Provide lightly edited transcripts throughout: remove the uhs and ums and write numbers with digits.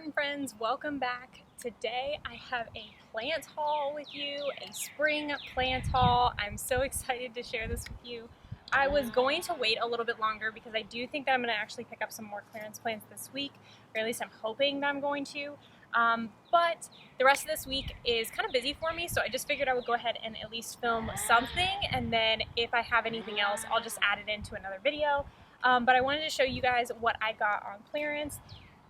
garden friends, welcome back. Today I have a plant haul with you, a spring plant haul. I'm so excited to share this with you. I was going to wait a little bit longer because I do think that I'm going to actually pick up some more clearance plants this week, or at least I'm hoping that I'm going to. But the rest of this week is kind of busy for me, so I just figured I would go ahead and at least film something, and then if I have anything else, I'll just add it into another video. But I wanted to show you guys what I got on clearance,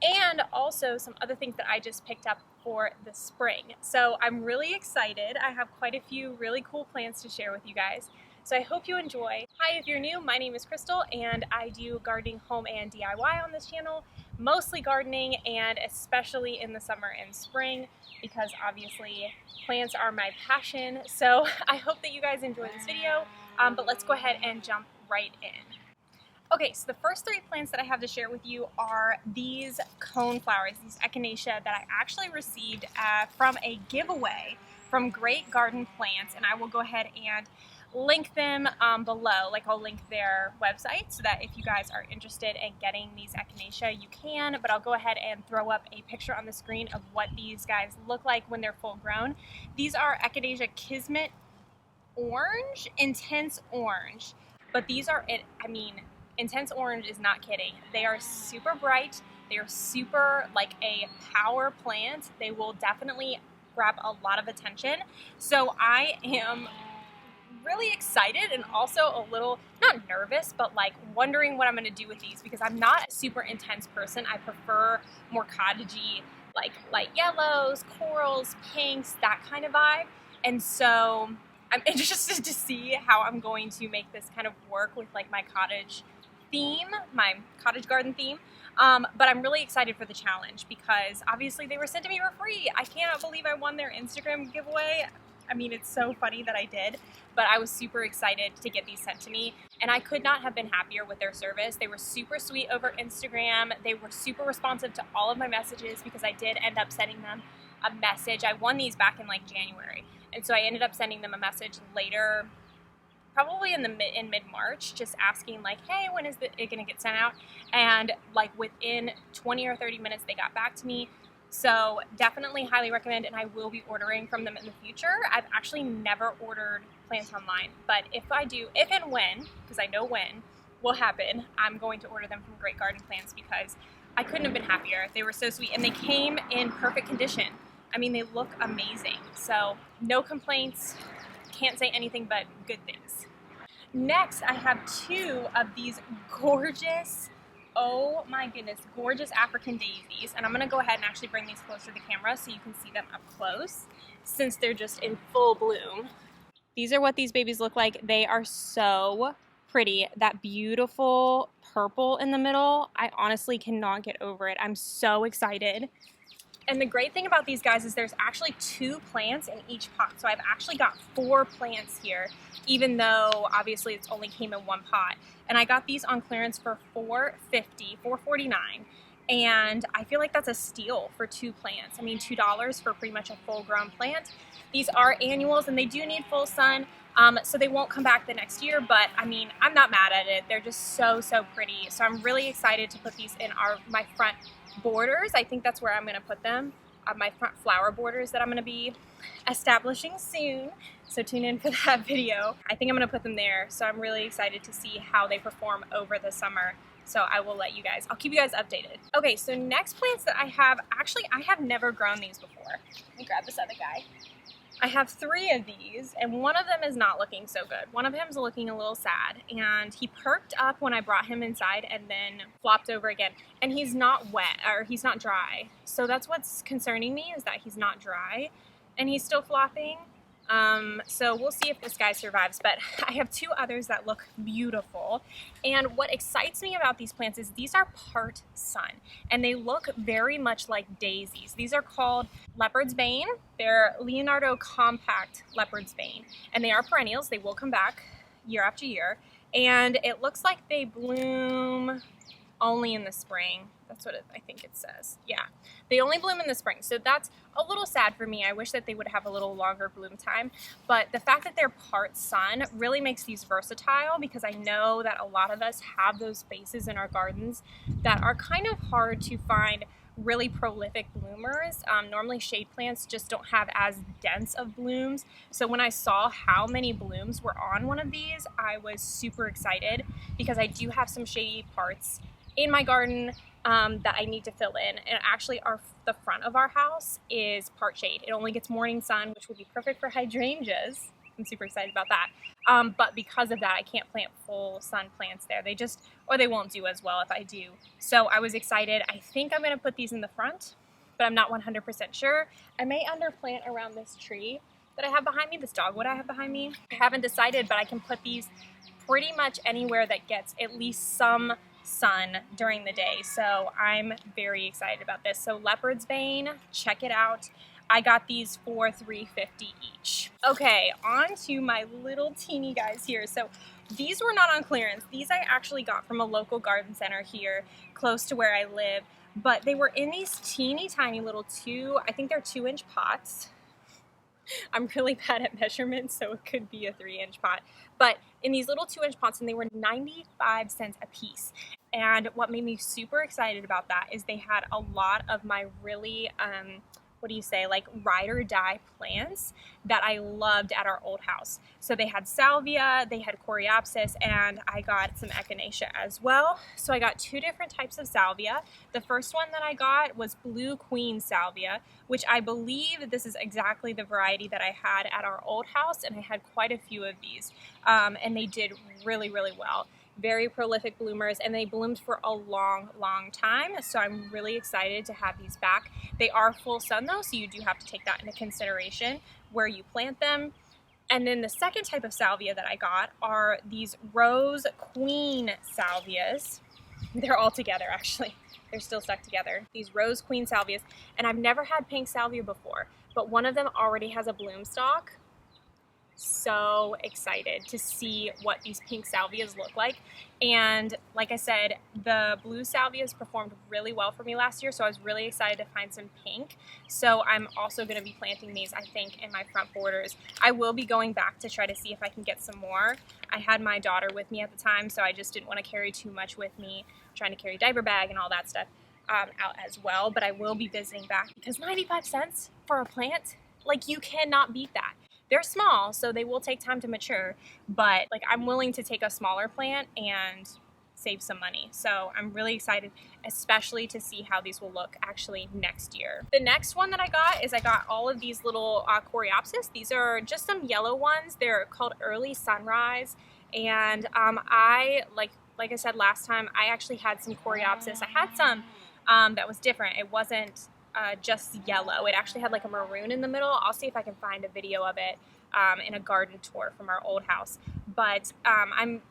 and also some other things that I just picked up for the spring. So I'm really excited. I have quite a few really cool plants to share with you guys. So I hope you enjoy. Hi, if you're new, my name is Crystal and I do gardening, home, and DIY on this channel. Mostly gardening, and especially in the summer and spring, because obviously plants are my passion. So I hope that you guys enjoy this video, but let's go ahead and jump right in. Okay, so the first three plants that I have to share with you are these cone flowers, these Echinacea that I actually received from a giveaway from Great Garden Plants, and I will go ahead and link them below. Like, I'll link their website so that if you guys are interested in getting these Echinacea, you can, but I'll go ahead and throw up a picture on the screen of what these guys look like when they're full grown. These are Echinacea Kismet Orange, Intense Orange, but these are, Intense Orange is not kidding. They are super bright. They are super like a power plant. They will definitely grab a lot of attention. So I am really excited and also a little, not nervous, but like wondering what I'm going to do with these, because I'm not a super intense person. I prefer more cottagey, like light yellows, corals, pinks, that kind of vibe. And so I'm interested to see how I'm going to make this kind of work with like my cottage theme, my cottage garden theme. But I'm really excited for the challenge because obviously they were sent to me for free. I cannot believe I won their Instagram giveaway. I mean, it's so funny that I did, but I was super excited to get these sent to me, and I could not have been happier with their service. They were super sweet over Instagram. They were super responsive to all of my messages because I did end up sending them a message. I won these back in like January, and so I ended up sending them a message later, probably in mid-March, just asking like, hey, when is it gonna get sent out? And like within 20 or 30 minutes, they got back to me. So definitely highly recommend, and I will be ordering from them in the future. I've actually never ordered plants online, but if I do, if and when, because I know when will happen, I'm going to order them from Great Garden Plants because I couldn't have been happier. They were so sweet, and they came in perfect condition. I mean, they look amazing. So no complaints, can't say anything but good things. Next, I have two of these gorgeous, oh my goodness, gorgeous African daisies, and I'm gonna go ahead and actually bring these closer to the camera so you can see them up close since they're just in full bloom. These are what these babies look like. They are so pretty. That beautiful purple in the middle, I honestly cannot get over it. I'm so excited. And the great thing about these guys is there's actually 2 plants in each pot. So I've actually got 4 plants here, even though obviously it's only came in 1 pot. And I got these on clearance for $4.49. And I feel like that's a steal for 2 plants. I mean, $2 for pretty much a full grown plant. These are annuals and they do need full sun. So they won't come back the next year, but I mean, I'm not mad at it. They're just so, so pretty. So I'm really excited to put these in my front borders. I think that's where I'm going to put them, my front flower borders that I'm going to be establishing soon. So tune in for that video. I think I'm going to put them there. So I'm really excited to see how they perform over the summer. So I will let you guys, I'll keep you guys updated. Okay, so next plants that I have, actually I have never grown these before. Let me grab this other guy. I have 3 of these, and one of them is not looking so good. One of him is looking a little sad, and he perked up when I brought him inside and then flopped over again. And he's not wet, or he's not dry. So that's what's concerning me, is that he's not dry, and he's still flopping. So we'll see if this guy survives, but I have 2 others that look beautiful. And what excites me about these plants is these are part sun, and they look very much like daisies. These are called Leopard's Bane. They're Leonardo Compact Leopard's Bane, and they are perennials. They will come back year after year, and it looks like they bloom only in the spring. That's what I think it says. Yeah, they only bloom in the spring, so that's a little sad for me. I wish that they would have a little longer bloom time, but the fact that they're part sun really makes these versatile, because I know that a lot of us have those spaces in our gardens that are kind of hard to find really prolific bloomers. Normally shade plants just don't have as dense of blooms. So when I saw how many blooms were on one of these, I was super excited because I do have some shady parts in my garden that I need to fill in. And actually the front of our house is part shade. It only gets morning sun, which will be perfect for hydrangeas. I'm super excited about that. But because of that, I can't plant full sun plants there. Or they won't do as well if I do. So I was excited. I think I'm gonna put these in the front, but I'm not 100% sure. I may underplant around this tree that I have behind me, this dogwood I have behind me. I haven't decided, but I can put these pretty much anywhere that gets at least some sun during the day. So I'm very excited about this. So Leopard's Bane, check it out. I got these for $3.50 each. Okay, on to my little teeny guys here. So these were not on clearance. These I actually got from a local garden center here close to where I live, but they were in these teeny tiny little I think they're 2-inch pots. I'm really bad at measurements, so it could be a 3-inch pot. But in these little 2-inch pots, and they were 95 cents a piece. And what made me super excited about that is they had a lot of my really, like ride or die plants that I loved at our old house. So they had Salvia, they had Coreopsis, and I got some Echinacea as well. So I got 2 different types of Salvia. The first one that I got was Blue Queen Salvia, which I believe this is exactly the variety that I had at our old house, and I had quite a few of these, and they did really, really well. Very prolific bloomers, and they bloomed for a long time, so I'm really excited to have these back. They are full sun though, so you do have to take that into consideration where you plant them. And then the second type of salvia that I got are these Rose Queen salvias. They're all together actually. They're still stuck together. These Rose Queen salvias, and I've never had pink salvia before, but one of them already has a bloom stalk. So excited to see what these pink salvias look like. And like I said, the blue salvias performed really well for me last year, so I was really excited to find some pink. So I'm also going to be planting these, I think, in my front borders. I will be going back to try to see if I can get some more. I had my daughter with me at the time, so I just didn't want to carry too much with me, trying to carry diaper bag and all that stuff out as well. But I will be visiting back because 95 cents for a plant, like, you cannot beat that. They're small, so they will take time to mature, but like, I'm willing to take a smaller plant and save some money. So I'm really excited, especially to see how these will look actually next year. The next one that I got all of these little Coreopsis. These are just some yellow ones. They're called Early Sunrise, and like I said last time, I actually had some Coreopsis. I had some that was different. It wasn't just yellow. It actually had like a maroon in the middle. I'll see if I can find a video of it in a garden tour from our old house. But I'm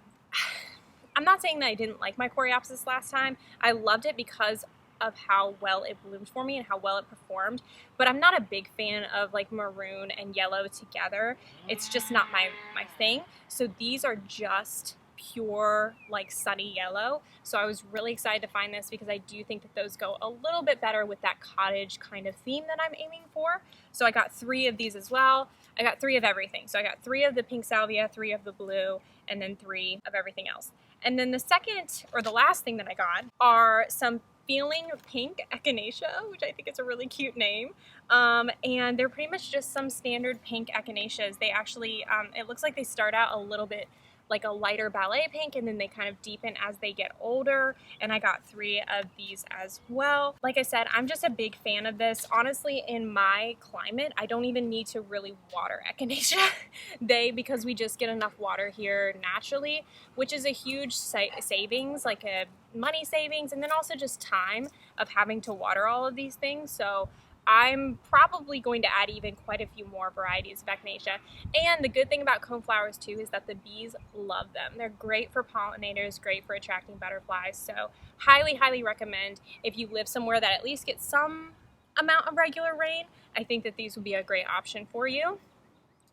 not saying that I didn't like my Coreopsis last time. I loved it because of how well it bloomed for me and how well it performed. But I'm not a big fan of like maroon and yellow together. It's just not my thing. So these are just pure like sunny yellow. So I was really excited to find this because I do think that those go a little bit better with that cottage kind of theme that I'm aiming for. So I got 3 of these as well. I got 3 of everything. So I got 3 of the pink salvia, 3 of the blue, and then 3 of everything else. And then the second, or the last thing that I got are some Feeling Pink Echinacea, which I think is a really cute name. And they're pretty much just some standard pink Echinaceas. They actually, it looks like they start out a little bit like a lighter ballet pink, and then they kind of deepen as they get older, and I got 3 of these as well. Like I said, I'm just a big fan of this. Honestly, in my climate, I don't even need to really water Echinacea because we just get enough water here naturally, which is a huge savings, like a money savings, and then also just time of having to water all of these things. So I'm probably going to add even quite a few more varieties of Echinacea. And the good thing about coneflowers too is that the bees love them. They're great for pollinators, great for attracting butterflies. So highly, highly recommend if you live somewhere that at least gets some amount of regular rain. I think that these would be a great option for you.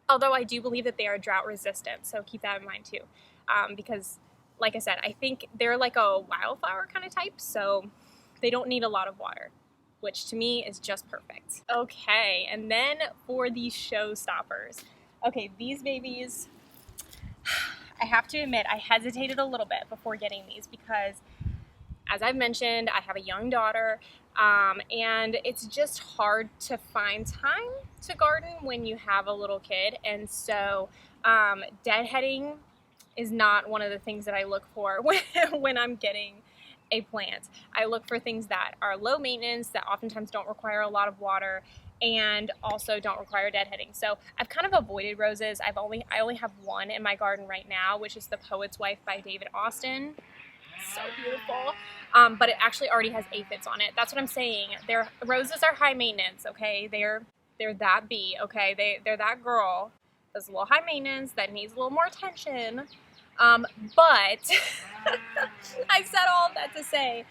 Although I do believe that they are drought resistant, so keep that in mind too. Because like I said, I think they're like a wildflower kind of type, so they don't need a lot of water, which to me is just perfect. Okay, and then for the showstoppers. Okay, these babies, I have to admit, I hesitated a little bit before getting these because, as I've mentioned, I have a young daughter. And it's just hard to find time to garden when you have a little kid. And so deadheading is not one of the things that I look for when I'm getting a plant. I look for things that are low maintenance, that oftentimes don't require a lot of water, and also don't require deadheading. So I've kind of avoided roses. I only have one in my garden right now, which is The Poet's Wife by David Austin. So beautiful. But it actually already has aphids on it. That's what I'm saying. Roses are high maintenance, okay? They're that bee, okay? They're that girl that's a little high maintenance, that needs a little more attention. But I said all of that to say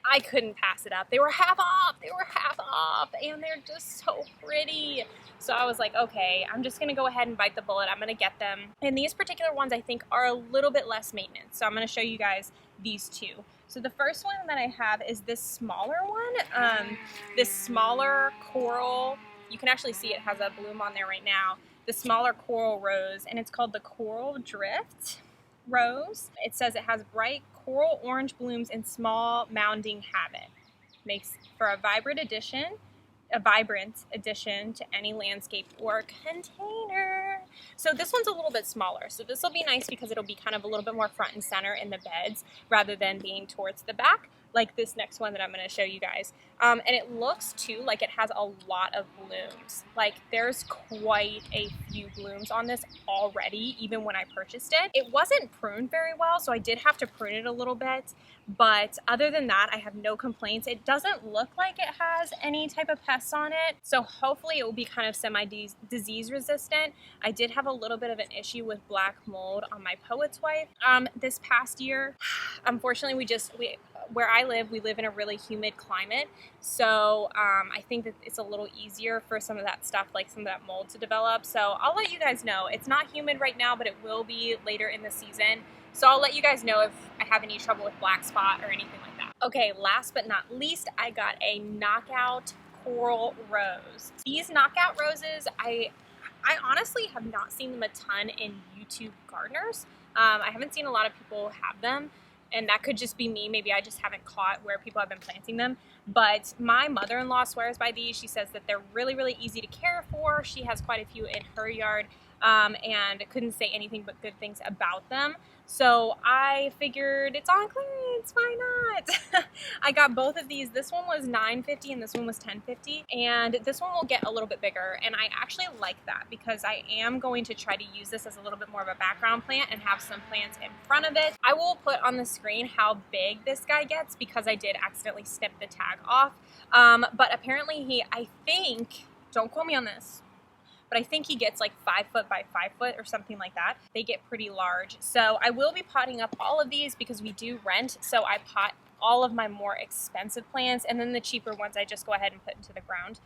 I couldn't pass it up. They were half off. They were half off, and they're just so pretty. So I was like, okay, I'm just gonna go ahead and bite the bullet. I'm gonna get them. And these particular ones I think are a little bit less maintenance. So I'm gonna show you guys these two. So the first one that I have is this smaller one, this smaller coral. You can actually see it has a bloom on there right now. The smaller coral rose, and it's called the Coral Drift Rose. It says it has bright coral orange blooms in small mounding habit. Makes for a vibrant addition to any landscape or container. So this one's a little bit smaller. So this will be nice because it'll be kind of a little bit more front and center in the beds rather than being towards the back, like this next one that I'm going to show you guys. And it looks too like it has a lot of blooms. Like there's quite a few blooms on this already, even when I purchased it. It wasn't pruned very well, so I did have to prune it a little bit. But other than that, I have no complaints. It doesn't look like it has any type of pests on it, so hopefully it will be kind of semi-disease resistant. I did have a little bit of an issue with black mold on my Poet's Wife this past year. Unfortunately, where I live, we live in a really humid climate, so I think that it's a little easier for some of that stuff, like some of that mold to develop. So I'll let you guys know. It's not humid right now, but it will be later in the season. So I'll let you guys know if I have any trouble with black spot or anything like that. Okay, last but not least, I got a knockout coral rose. These knockout roses, I honestly have not seen them a ton in YouTube gardeners. I haven't seen a lot of people have them, and that could just be me. Maybe I just haven't caught where people have been planting them. But my mother-in-law swears by these. She says that they're really, really easy to care for. She has quite a few in her yard, and couldn't say anything but good things about them. So I figured it's on clearance, why not? I got both of these. This one was $9.50 and this one was $10.50, and this one will get a little bit bigger, and I actually like that because I am going to try to use this as a little bit more of a background plant and have some plants in front of it. I will put on the screen how big this guy gets because I did accidentally snip the tag off, but apparently I think, don't quote me on this, but I think he gets like 5 foot by 5 foot or something like that. They get pretty large. So I will be potting up all of these because we do rent. So I pot all of my more expensive plants, and then the cheaper ones I just go ahead and put into the ground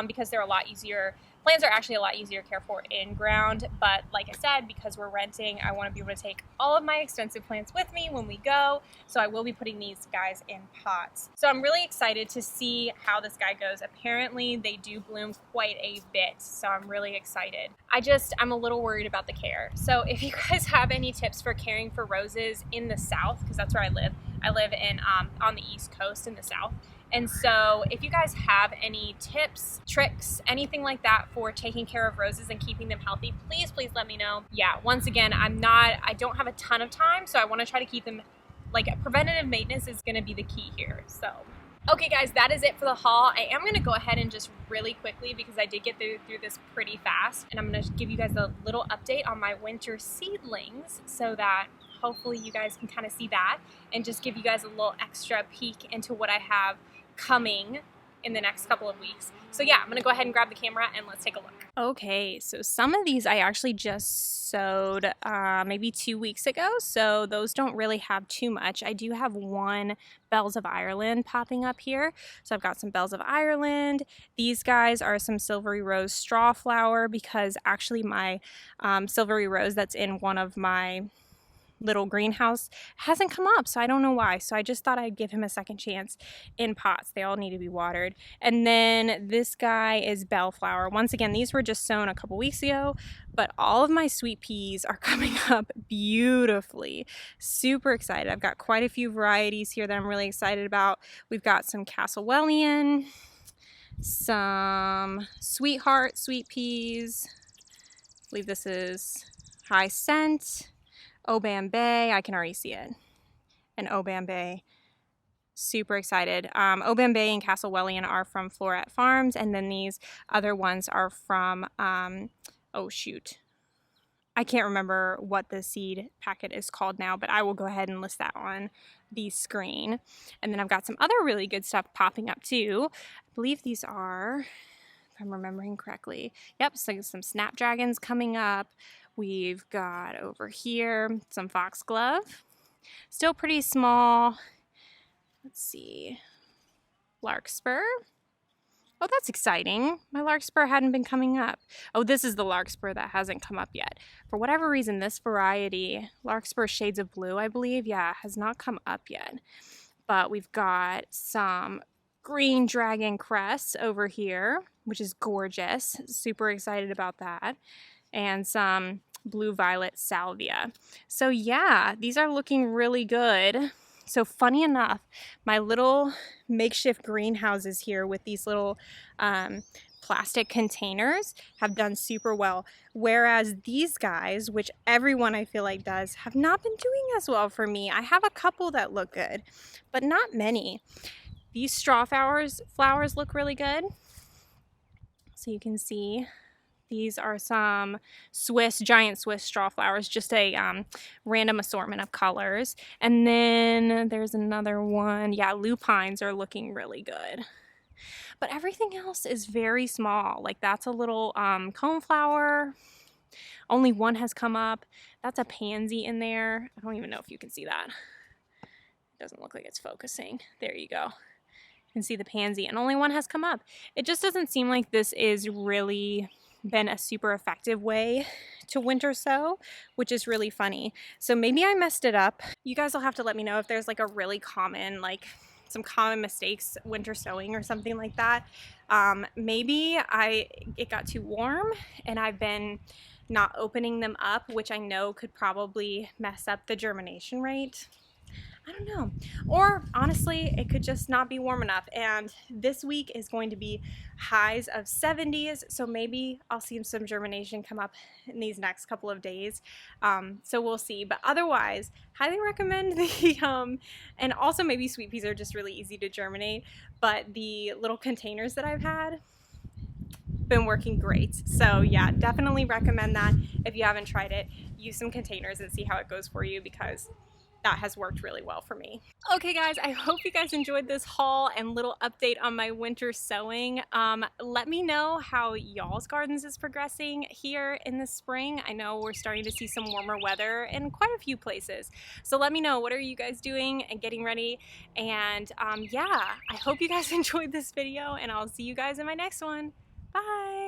because they're a lot easier. Plants are actually a lot easier to care for in ground, but like I said, because we're renting, I want to be able to take all of my expensive plants with me when we go, so I will be putting these guys in pots. So I'm really excited to see how this guy goes. Apparently they do bloom quite a bit, so I'm really excited. I'm a little worried about the care. So if you guys have any tips for caring for roses in the South, because that's where I live in on the East Coast in the South. And so if you guys have any tips, tricks, anything like that for taking care of roses and keeping them healthy, please let me know. Yeah, once again, I don't have a ton of time, so I want to try to keep them, like, preventative maintenance is going to be the key here. So okay guys, that is it for the haul. I am going to go ahead and just really quickly, because I did get through this pretty fast, and I'm going to give you guys a little update on my winter seedlings so that hopefully you guys can kind of see that and just give you guys a little extra peek into what I have coming in the next couple of weeks. So yeah, I'm gonna go ahead and grab the camera and let's take a look. Okay, so some of these I actually just sowed maybe 2 weeks ago, so those don't really have too much. I do have one Bells of Ireland popping up here. So I've got some Bells of Ireland. These guys are some Silvery Rose straw flower, because actually my Silvery Rose that's in one of my little greenhouse hasn't come up, so I don't know why. So I just thought I'd give him a second chance in pots. They all need to be watered. And then this guy is Bellflower. Once again, these were just sown a couple weeks ago, but all of my sweet peas are coming up beautifully. Super excited. I've got quite a few varieties here that I'm really excited about. We've got some Castlewellian, some Sweetheart sweet peas. I believe this is High Scent. Obambe, I can already see it. And Obambe, super excited. Obambe and Castlewellian are from Floret Farms, and then these other ones are from, oh shoot. I can't remember what the seed packet is called now, but I will go ahead and list that on the screen. And then I've got some other really good stuff popping up too. I believe these are, if I'm remembering correctly, yep, so some Snapdragons coming up. We've got over here some Foxglove, still pretty small. Let's see, Larkspur. Oh, that's exciting. My Larkspur hadn't been coming up. Oh, this is the Larkspur that hasn't come up yet. For whatever reason, this variety, Larkspur Shades of Blue, I believe, yeah, has not come up yet. But we've got some Green Dragon Cress over here, which is gorgeous. Super excited about that. And some Blue Violet Salvia. So yeah, these are looking really good. So funny enough, my little makeshift greenhouses here with these little plastic containers have done super well. Whereas these guys, which everyone I feel like does, have not been doing as well for me. I have a couple that look good, but not many. These straw flowers look really good. So you can see these are some giant Swiss straw flowers, just a random assortment of colors. And then there's another one. Yeah, lupines are looking really good. But everything else is very small. Like that's a little coneflower. Only one has come up. That's a pansy in there. I don't even know if you can see that. It doesn't look like it's focusing. There you go. You can see the pansy, and only one has come up. It just doesn't seem like this is really been a super effective way to winter sow, which is really funny. So maybe I messed it up. You guys will have to let me know if there's like a really common, like some common mistakes winter sowing or something like that. Maybe it got too warm and I've been not opening them up, which I know could probably mess up the germination rate. I don't know. Or honestly, it could just not be warm enough. And this week is going to be highs of 70s. So maybe I'll see some germination come up in these next couple of days. So we'll see. But otherwise, highly recommend the, and also maybe sweet peas are just really easy to germinate. But the little containers that I've had, been working great. So yeah, definitely recommend that. If you haven't tried it, use some containers and see how it goes for you, because that has worked really well for me. Okay guys, I hope you guys enjoyed this haul and little update on my winter sowing. Let me know how y'all's gardens is progressing here in the spring. I know we're starting to see some warmer weather in quite a few places. So let me know, what are you guys doing and getting ready? And yeah, I hope you guys enjoyed this video, and I'll see you guys in my next one. Bye!